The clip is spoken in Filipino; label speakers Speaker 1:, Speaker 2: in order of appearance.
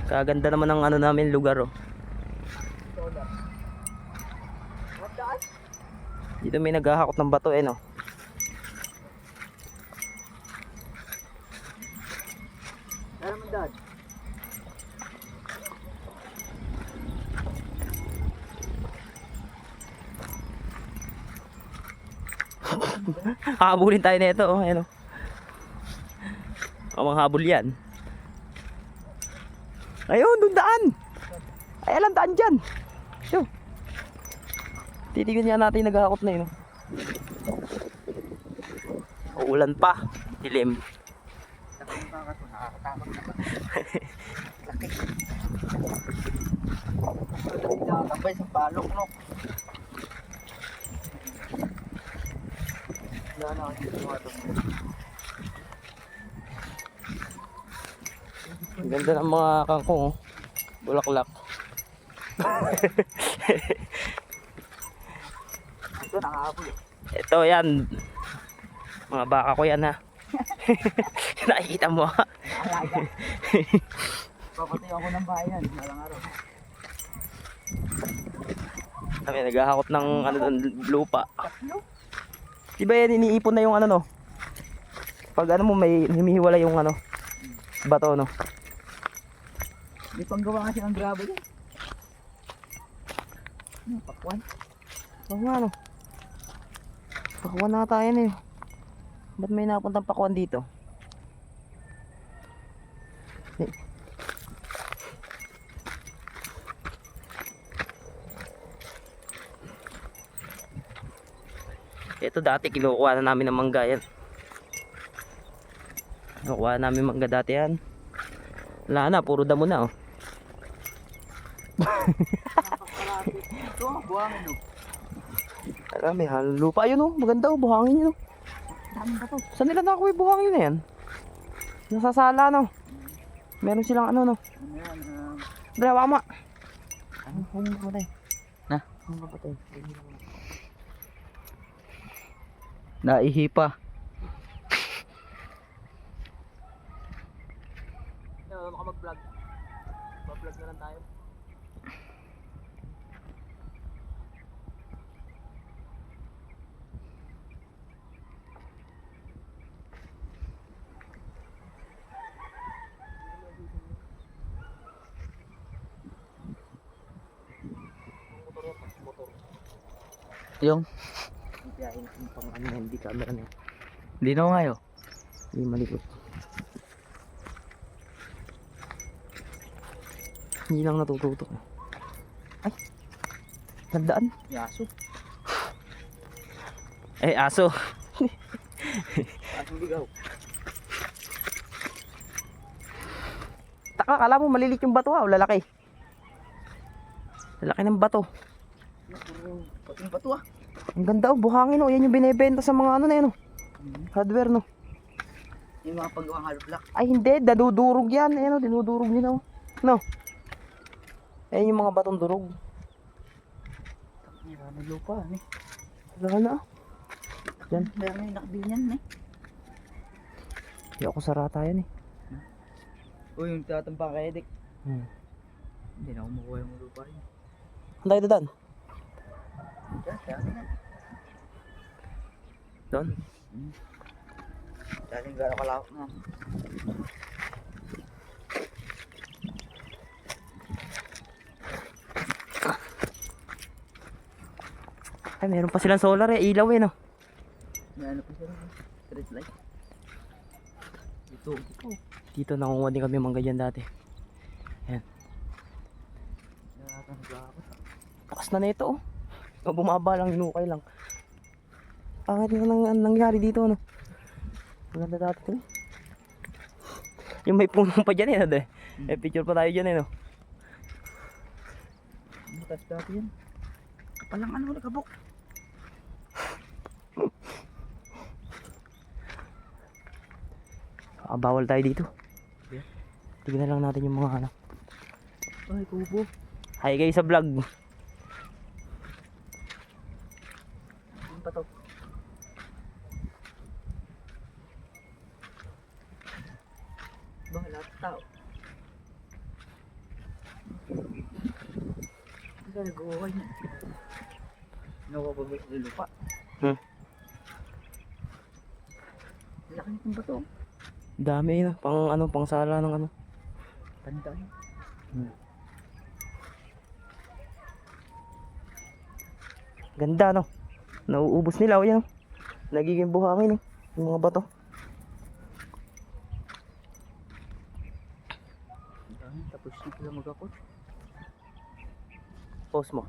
Speaker 1: Kaganda naman ng ano namin lugar oh. Dito may naghahakot ng bato no.
Speaker 2: Ano man dad?
Speaker 1: Habulin tayo nito oh, ayan oh. Ang habol yan. Ayun, doon daan. Ay, alam daan dyan. So, titignan niya natin naghahakot na yun. Uulan pa. Dilim.
Speaker 2: Nakakabay sa palok, no?
Speaker 1: Ang ganda ng mga kangkong oh. Bulaklak.
Speaker 2: Ito, nakahabol.
Speaker 1: Ito yan. Mga baka ko yan ha. Nakikita mo ha.
Speaker 2: Alaga. Papatay ako ng bayan. Malang araw.
Speaker 1: Kami naghahakot ng ano, lupa. Diba yan iniipon na yung ano no? Pag ano mo may himihiwala yung ano bato no?
Speaker 2: May panggawa kasi ng gravel eh. Pakwan.
Speaker 1: Oo nga no. Pakwan na tayo na eh. Ba't may napuntang pakwan dito? Ito dati kinukuha na namin ng mangga yan. Kinukuha namin mangga dati yan. Wala na, puro damo na oh.
Speaker 2: Ito, buhangin no.
Speaker 1: May halong lupa yun oh. Maganda oh, buhangin yun oh.
Speaker 2: Dami ba to?
Speaker 1: Saan nila nakuha yung buhangin na yan? Nasasala no. Meron silang ano no.
Speaker 2: Ano yan?
Speaker 1: Dalawa ma. Ano kung mapatay?
Speaker 2: Na?
Speaker 1: Kung mapatay. Naihi pa. Ano ka mag-vlog? Mag-vlog na lang tayo.
Speaker 2: Yung?
Speaker 1: Biyahin kung pang ano na hindi camera na.
Speaker 2: Hindi na ngayon.
Speaker 1: Hindi malikot. Hindi lang natututok. Ay! Nagdaan.
Speaker 2: Yaso.
Speaker 1: Eh aso.
Speaker 2: Asong ligaw.
Speaker 1: Taka, kala mo malilit yung bato ha o lalaki? Lalaki ng bato.
Speaker 2: Pating bato ah.
Speaker 1: Ang ganda oh, buhangin oh. Yan yung binebenta sa mga ano na yan oh. Hardware no.
Speaker 2: Yung mga paggawang haloplak.
Speaker 1: Ay hindi, dadudurog yan. Ayan oh, dinudurog nila oh. No. Ayan yung mga batong durog.
Speaker 2: May lupa eh.
Speaker 1: Wala na ah. Yan.
Speaker 2: Meron yung nakabinyan eh.
Speaker 1: Hindi ako sarata yan eh.
Speaker 2: O yung tatampang kay Edik. Hindi na ako makuha yung lupa rin.
Speaker 1: Ang tayo dadan? Doon?
Speaker 2: Dahil yung gano'ng kalawak na.
Speaker 1: Ay, meron pa silang solar eh. Ilaw eh no.
Speaker 2: May ano pa siya rin. Street light. Ito.
Speaker 1: Dito nakunguha din kami mangga dyan dati. Ayan. Takas na nito oh. O, bumaba lang, hinukay lang. Pangit na nangyari dito ano. Maganda dati ito eh. Yung may punong pa dyan eh no. May picture pa tayo dyan eh no.
Speaker 2: Butas dati yan. Kapalang ano nakabok.
Speaker 1: Bawal tayo dito. Tignan lang natin yung mga ano.
Speaker 2: Ay, kubo.
Speaker 1: Hi guys sa vlog.
Speaker 2: Yung patok. ba lahat ng tao? Hindi ka nag-uukay niya. Nakapabalik sa lupa.
Speaker 1: Hmm.
Speaker 2: Laki nitong bato.
Speaker 1: Dami na. Pang ano, pang sala ng ano.
Speaker 2: Tanda yun.
Speaker 1: Ganda no. Nauubos nila o yan. Oh. Nagiging buhangin oh. Yung mga bato.
Speaker 2: Tapos dito lang mag-akot.
Speaker 1: Pause mo.